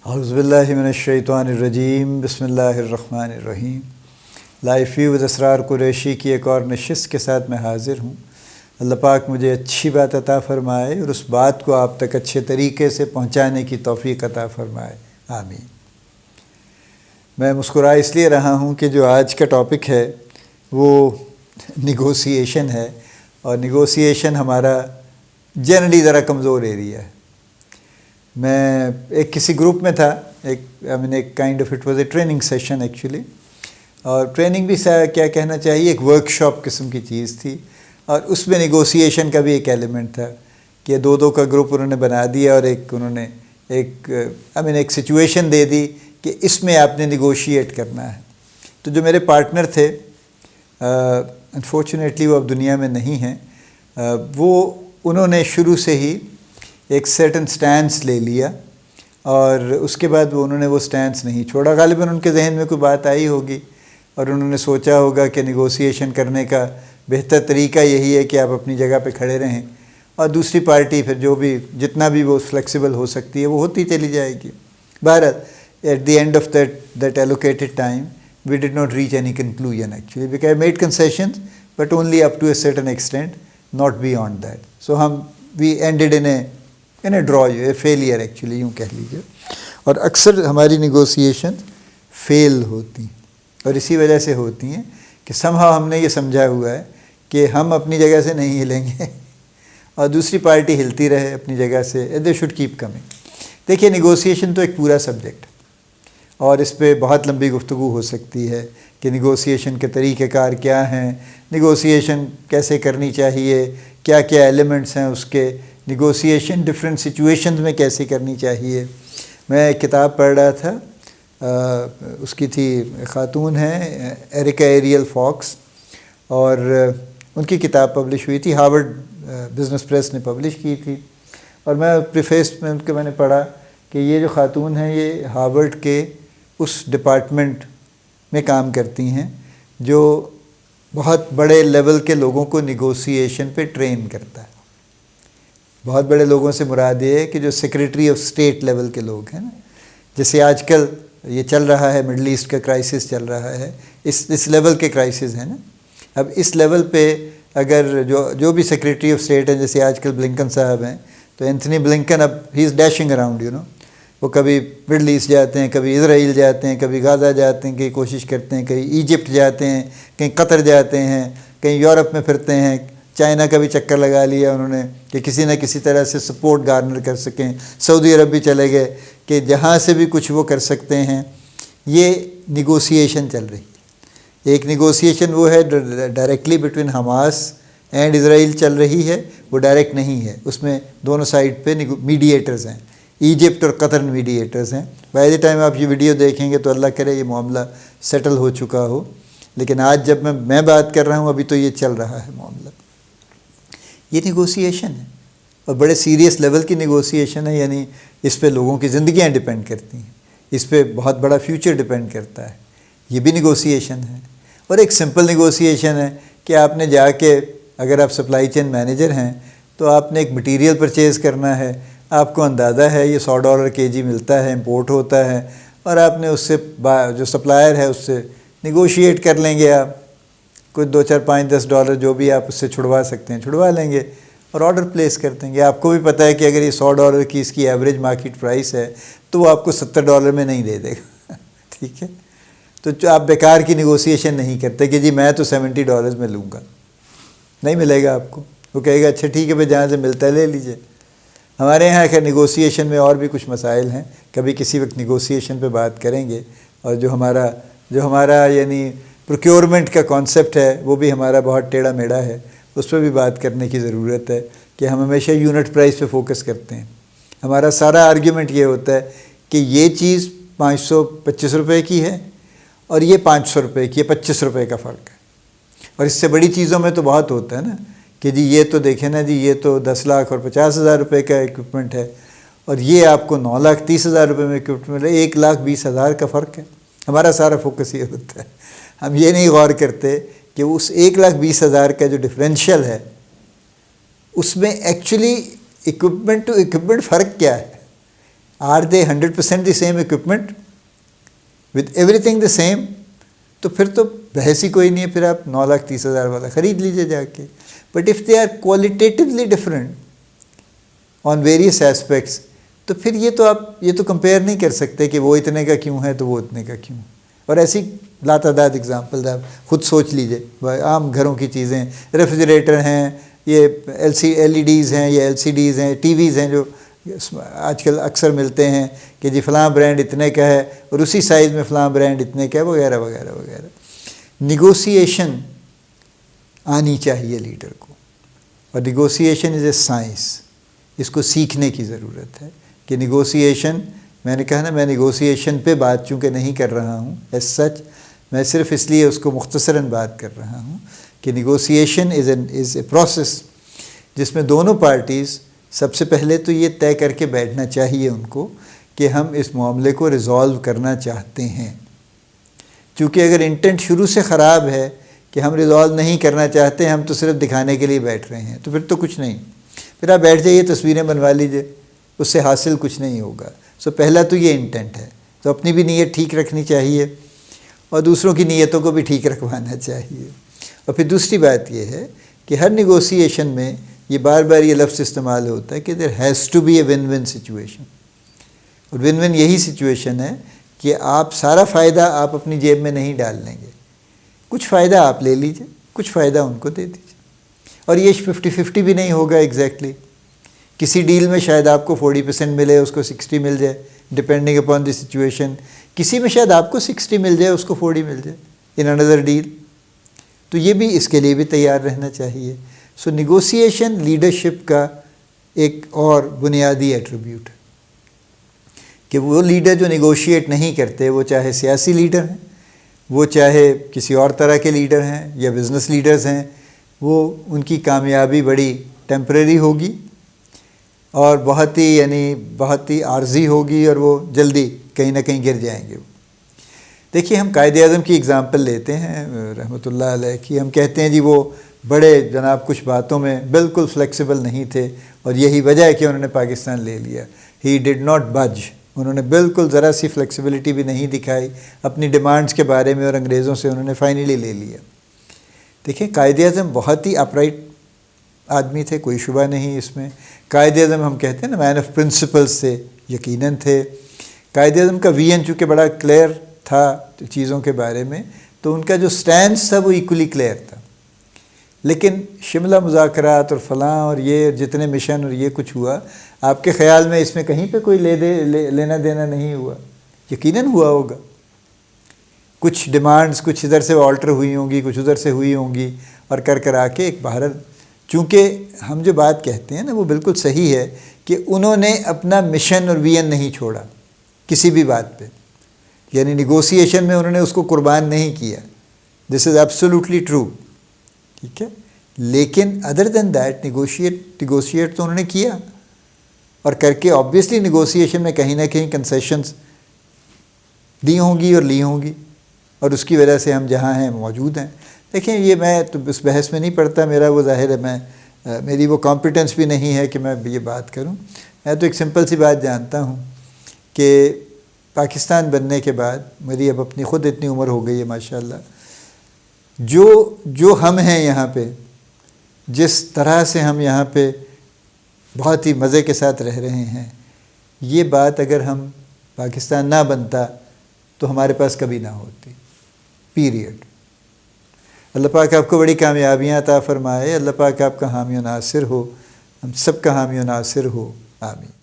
اعوذ باللہ من الشیطان الرجیم، بسم اللہ الرحمن الرحیم۔ لائف ویو ود اسرار قریشی کی ایک اور نشست کے ساتھ میں حاضر ہوں۔ اللہ پاک مجھے اچھی بات عطا فرمائے اور اس بات کو آپ تک اچھے طریقے سے پہنچانے کی توفیق عطا فرمائے، آمین۔ میں مسکرا اس لیے رہا ہوں کہ جو آج کا ٹاپک ہے وہ نیگوسیشن ہے، اور نیگوسیشن ہمارا جنرلی ذرا کمزور ایریا ہے۔ میں ایک کسی گروپ میں تھا، ایک kind of it was a training session actually, اور ٹریننگ بھی کیا کہنا چاہیے، ایک ورک شاپ قسم کی چیز تھی، اور اس میں نیگوسیشن کا بھی ایک ایلیمنٹ تھا کہ دو کا گروپ انہوں نے بنا دیا، اور انہوں نے ایک سچویشن دے دی کہ اس میں آپ نے نیگوشیٹ کرنا ہے۔ تو جو میرے پارٹنر تھے، انفارچونیٹلی وہ اب دنیا میں نہیں ہیں، انہوں نے شروع سے ہی ایک سرٹن سٹینس لے لیا، اور اس کے بعد انہوں نے وہ سٹینس نہیں چھوڑا۔ غالباً ان کے ذہن میں کوئی بات آئی ہوگی اور انہوں نے سوچا ہوگا کہ نیگوسیشن کرنے کا بہتر طریقہ یہی ہے کہ آپ اپنی جگہ پہ کھڑے رہیں، اور دوسری پارٹی پھر جتنا بھی وہ فلیکسیبل ہو سکتی ہے وہ ہوتی چلی جائے گی۔ بہرحال at the end of that allocated time we did not reach any conclusion actually, because I made concessions but only up to a certain extent, not beyond that. So we ended in a draw, a failure actually یوں کہہ لیجیے۔ اور اکثر ہماری negotiation فیل ہوتی ہیں، اور اسی وجہ سے ہوتی ہیں کہ somehow ہم نے یہ سمجھا ہوا ہے کہ ہم اپنی جگہ سے نہیں ہلیں گے اور دوسری پارٹی ہلتی رہے اپنی جگہ سے، they should keep coming۔ دیکھیے، نیگوسیشن تو ایک پورا سبجیکٹ، اور اس پہ بہت لمبی گفتگو ہو سکتی ہے کہ نیگوسیشن کے طریقہ کار کیا ہیں، نیگوسیشن کیسے کرنی چاہیے، کیا کیا ایلیمنٹس ہیں اس کے، نیگوسیشن ڈفرینٹ سچویشنز میں کیسے کرنی چاہیے۔ میں ایک کتاب پڑھ رہا تھا، اس کی تھی، خاتون ہیں ایریکا ایریل فاکس، اور ان کی کتاب پبلش ہوئی تھی، ہارورڈ بزنس پریس نے پبلش کی تھی، اور میں پریفیس میں میں نے پڑھا کہ یہ جو خاتون ہیں یہ ہارورڈ کے اس ڈپارٹمنٹ میں کام کرتی ہیں جو بہت بڑے لیول کے لوگوں کو نیگوسیشن پہ ٹرین کرتا ہے۔ بہت بڑے لوگوں سے مراد یہ ہے کہ جو سیکریٹری آف اسٹیٹ لیول کے لوگ ہیں نا، جیسے آج کل یہ چل رہا ہے، مڈل ایسٹ کا کرائسس چل رہا ہے، اس لیول کے کرائسس ہیں نا۔ اب اس لیول پہ اگر جو بھی سیکریٹری آف اسٹیٹ ہیں، جیسے آج کل بلنکن صاحب ہیں، تو اینتھنی بلنکن اب ہی از ڈیشنگ اراؤنڈ وہ کبھی مڈل ایسٹ جاتے ہیں، کبھی اسرائیل جاتے ہیں، کبھی غزہ جاتے ہیں، کہیں کوشش کرتے ہیں، کہیں ایجپٹ جاتے ہیں، کہیں قطر جاتے ہیں، کہیں یورپ میں پھرتے ہیں، چائنا کا بھی چکر لگا لیا انہوں نے کہ کسی نہ کسی طرح سے سپورٹ گارنر کر سکیں، سعودی عرب بھی چلے گئے کہ جہاں سے بھی کچھ وہ کر سکتے ہیں۔ یہ نیگوسیشن چل رہی ہے۔ ایک نیگوسیشن وہ ہے directly between Hamas and Israel چل رہی ہے، وہ ڈائریکٹ نہیں ہے، اس میں دونوں سائڈ پہ میڈیٹرز ہیں، ایجپٹ اور قطر میڈیٹرز ہیں۔ بائی دی ٹائم آپ یہ ویڈیو دیکھیں گے تو اللہ کرے یہ معاملہ سیٹل ہو چکا ہو، لیکن آج جب میں بات کر رہا ہوں ابھی تو یہ چل رہا ہے معاملہ۔ یہ نیگوسیشن ہے، اور بڑے سیریس لیول کی نیگوسیشن ہے، یعنی اس پہ لوگوں کی زندگیاں ڈپینڈ کرتی ہیں، اس پہ بہت بڑا فیوچر ڈپینڈ کرتا ہے۔ یہ بھی نیگوسیشن ہے، اور ایک سمپل نیگوسیشن ہے کہ آپ نے جا کے، اگر آپ سپلائی چین مینیجر ہیں تو آپ نے ایک مٹیریل پرچیز کرنا ہے، آپ کو اندازہ ہے یہ $100 kg ملتا ہے، امپورٹ ہوتا ہے، اور آپ نے اس سے جو سپلائر ہے اس سے نیگوشیٹ کر لیں گے، آپ کچھ $2 4 5 $10 جو بھی آپ اس سے چھڑوا سکتے ہیں چھڑوا لیں گے، اور آرڈر پلیس کر دیں گے۔ آپ کو بھی پتہ ہے کہ اگر یہ $100 کی اس کی ایوریج مارکیٹ پرائس ہے تو وہ آپ کو $70 میں نہیں دے دے گا، ٹھیک ہے؟ تو آپ بیکار کی نیگوسیشن نہیں کرتے کہ جی میں تو $70 میں لوں گا، نہیں ملے گا آپ کو۔ وہ کہے گا اچھا ٹھیک ہے بھائی، جہاں سے ملتا ہے لے لیجئے۔ ہمارے یہاں خیر نیگوسیشن میں اور بھی کچھ مسائل ہیں، کبھی کسی وقت نیگوسیشن پہ بات کریں گے، اور جو ہمارا یعنی پروکیورمنٹ کا کانسیپٹ ہے وہ بھی ہمارا بہت ٹیڑھا میڑھا ہے، اس پہ بھی بات کرنے کی ضرورت ہے کہ ہم ہمیشہ یونٹ پرائس پہ فوکس کرتے ہیں۔ ہمارا سارا آرگیومنٹ یہ ہوتا ہے کہ یہ چیز 525 روپے کی ہے اور یہ 500 روپے کی ہے، 25 روپے کا فرق ہے۔ اور اس سے بڑی چیزوں میں تو بہت ہوتا ہے نا کہ جی یہ تو دیکھیں نا جی، یہ تو 10 لاکھ اور 50,000 روپے کا اکوپمنٹ ہے، اور یہ آپ کو 9,30,000 روپے میں اکوپمنٹ ہے، 1,20,000 کا فرق ہے۔ ہمارا سارا فوکس یہ ہوتا ہے، ہم یہ نہیں غور کرتے کہ اس 1,20,000 کا جو ڈفرینشیل ہے اس میں ایکچولی اکوپمنٹ ٹو اکوپمنٹ فرق کیا ہے۔ Are they 100% the same equipment with everything the same? تو پھر تو بحث ہی کوئی نہیں ہے، پھر آپ 9,30,000 والا خرید لیجیے جا کے. But if they are qualitatively different on various aspects, تو پھر یہ تو کمپیئر نہیں کر سکتے کہ وہ اتنے کا کیوں ہے تو وہ اتنے کا کیوں. اور ایسی لاتعداد اگزامپل آپ خود سوچ لیجیے، عام گھروں کی چیزیں، ریفریجریٹر ہیں، یہ LED ہیں، یہ LCDs ہیں، ٹی ویز ہیں جو آج کل اکثر ملتے ہیں کہ جی فلاں برانڈ اتنے کا ہے اور اسی سائز میں فلاں برانڈ اتنے کا ہے، وغیرہ وغیرہ وغیرہ. نیگوسیشن آنی چاہیے لیڈر کو، اور نیگوسیشن از اے سائنس. اس کو سیکھنے کی ضرورت ہے کہ نیگوسیشن، میں نے کہا نا میں نیگوسیشن پہ بات چونکہ نہیں کر رہا ہوں ایز سچ، میں صرف اس لیے اس کو مختصراً بات کر رہا ہوں کہ نیگوسیشن از اے پروسیس جس میں دونوں پارٹیز سب سے پہلے تو یہ طے کر کے بیٹھنا چاہیے ان کو کہ ہم اس معاملے کو ریزالو کرنا چاہتے ہیں. چونکہ اگر انٹینٹ شروع سے خراب ہے کہ ہم ریزالو نہیں کرنا چاہتے، ہم تو صرف دکھانے کے لیے بیٹھ رہے ہیں، تو پھر تو کچھ نہیں. پھر آپ بیٹھ جائیے، تصویریں بنوا لیجیے، اس سے حاصل کچھ نہیں ہوگا. پہلا تو یہ انٹینٹ ہے، تو اپنی بھی نیت ٹھیک رکھنی چاہیے اور دوسروں کی نیتوں کو بھی ٹھیک رکھوانا چاہیے. اور پھر دوسری بات یہ ہے کہ ہر نیگوسیشن میں یہ بار بار یہ لفظ استعمال ہوتا ہے کہ there has to be a win win situation. اور ون ون یہی سچویشن ہے کہ آپ سارا فائدہ آپ اپنی جیب میں نہیں ڈال لیں گے، کچھ فائدہ آپ لے لیجیے، کچھ فائدہ ان کو دے دیجیے. اور یہ 50-50 بھی نہیں ہوگا ایگزیکٹلی. کسی ڈیل میں شاید آپ کو 40% ملے، اس کو 60 مل جائے، ڈپینڈنگ اپان دی سچویشن. کسی میں شاید آپ کو 60 مل جائے، اس کو 40 مل جائے ان اندر ڈیل. تو یہ بھی اس کے لیے بھی تیار رہنا چاہیے. سو نیگوسیشن لیڈرشپ کا ایک اور بنیادی ایٹریبیوٹ ہے کہ وہ لیڈر جو نیگوشیٹ نہیں کرتے، وہ چاہے سیاسی لیڈر ہیں، وہ چاہے کسی اور طرح کے لیڈر ہیں یا بزنس لیڈرز ہیں، وہ ان کی کامیابی بڑی ٹیمپریری ہوگی اور بہت ہی عارضی ہوگی، اور وہ جلدی کہیں نہ کہیں گر جائیں گے. دیکھیے ہم قائد اعظم کی اگزامپل لیتے ہیں رحمۃ اللہ علیہ کی. ہم کہتے ہیں جی وہ بڑے جناب کچھ باتوں میں بالکل فلیکسیبل نہیں تھے، اور یہی وجہ ہے کہ انہوں نے پاکستان لے لیا. ہی ڈڈ ناٹ بج. انہوں نے بالکل ذرا سی فلیکسیبلٹی بھی نہیں دکھائی اپنی ڈیمانڈز کے بارے میں، اور انگریزوں سے انہوں نے فائنلی لے لیا. دیکھیں قائد اعظم بہت ہی اپرائٹ آدمی تھے، کوئی شبہ نہیں اس میں. قائد اعظم ہم کہتے ہیں نا مین آف پرنسپلز سے یقیناً تھے. قائد اعظم کا ویژن چونکہ بڑا کلیئر تھا چیزوں کے بارے میں، تو ان کا جو سٹینس تھا وہ ایکولی کلیئر تھا. لیکن شملہ مذاکرات اور فلاں اور یہ جتنے مشن اور یہ کچھ ہوا، آپ کے خیال میں اس میں کہیں پہ کوئی لینا دینا نہیں ہوا؟ یقیناً ہوا ہوگا. کچھ ڈیمانڈز کچھ ادھر سے آلٹر ہوئی ہوں گی، کچھ ادھر سے ہوئی ہوں گی، اور کر آ کے ایک بہرحال چونکہ ہم جو بات کہتے ہیں نا وہ بالکل صحیح ہے کہ انہوں نے اپنا مشن اور ویژن نہیں چھوڑا کسی بھی بات پہ. یعنی نیگوسیشن میں انہوں نے اس کو قربان نہیں کیا. دس از ایبسولوٹلی ٹرو. ٹھیک ہے، لیکن ادر دین دیٹ نیگوشیٹ تو انہوں نے کیا، اور کر کے آبویسلی نیگوسیشن میں کہیں نہ کہیں کنسیشنز دی ہوں گی اور لی ہوں گی، اور اس کی وجہ سے ہم جہاں ہیں موجود ہیں. دیکھیں یہ میں تو اس بحث میں نہیں پڑتا، میرا وہ ظاہر ہے میری وہ کمپیٹنس بھی نہیں ہے کہ میں یہ بات کروں. میں تو ایک سمپل سی بات جانتا ہوں کہ پاکستان بننے کے بعد میری اب اپنی خود اتنی عمر ہو گئی ہے ماشاءاللہ، جو ہم ہیں یہاں پہ، جس طرح سے ہم یہاں پہ بہت ہی مزے کے ساتھ رہ رہے ہیں، یہ بات اگر ہم پاکستان نہ بنتا تو ہمارے پاس کبھی نہ ہوتی. پیریڈ. اللہ پاک آپ کو بڑی کامیابیاں عطا فرمائے. اللہ پاک آپ کا حامی و ناصر ہو، ہم سب کا حامی و ناصر ہو. آمین.